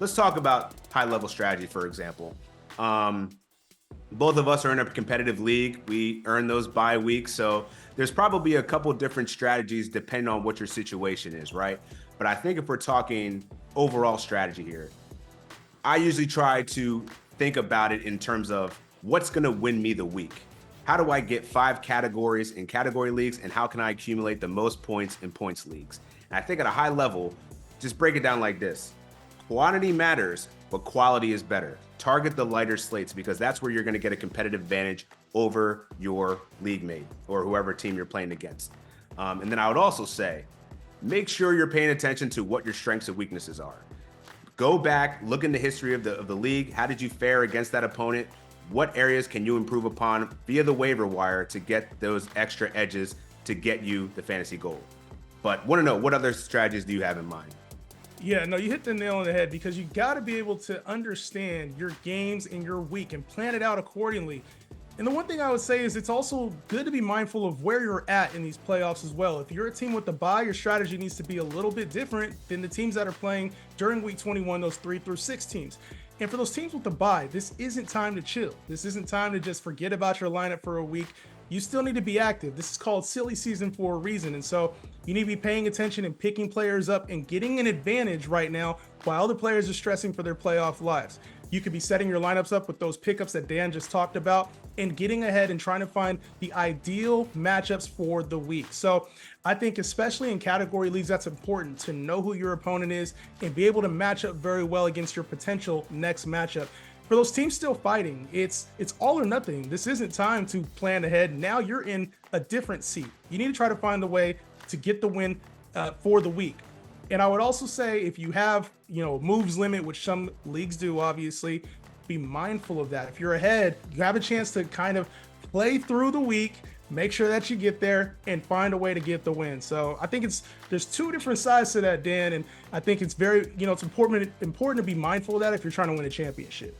let's talk about high-level strategy, for example. Both of us are in a competitive league. We earn those bye weeks. So there's probably a couple different strategies depending on what your situation is, right? But I think if we're talking overall strategy here, I usually try to think about it in terms of what's going to win me the week. How do I get 5 categories in category leagues, and how can I accumulate the most points in points leagues? And I think at a high level, just break it down like this. Quantity matters, but quality is better. Target the lighter slates because that's where you're going to get a competitive advantage over your league mate or whoever team you're playing against. And then I would also say, make sure you're paying attention to what your strengths and weaknesses are. Go back, look in the history of the league. How did you fare against that opponent? What areas can you improve upon via the waiver wire to get those extra edges to get you the fantasy gold? But want to know, what other strategies do you have in mind? Yeah, no, you hit the nail on the head because you got to be able to understand your games and your week and plan it out accordingly. And the one thing I would say is it's also good to be mindful of where you're at in these playoffs as well. If you're a team with the bye, your strategy needs to be a little bit different than the teams that are playing during week 21, those 3-6 teams. And for those teams with the bye, this isn't time to chill. This isn't time to just forget about your lineup for a week. You still need to be active. This is called silly season for a reason. And so you need to be paying attention and picking players up and getting an advantage right now while other players are stressing for their playoff lives. You could be setting your lineups up with those pickups that Dan just talked about and getting ahead and trying to find the ideal matchups for the week. So I think especially in category leagues, that's important to know who your opponent is and be able to match up very well against your potential next matchup. For those teams still fighting, it's all or nothing. This isn't time to plan ahead. Now you're in a different seat. You need to try to find a way to get the win for the week. And I would also say if you have, moves limit, which some leagues do, obviously, be mindful of that. If you're ahead, you have a chance to kind of play through the week, make sure that you get there and find a way to get the win. So I think there's 2 different sides to that, Dan. And I think it's very, it's important to be mindful of that if you're trying to win a championship.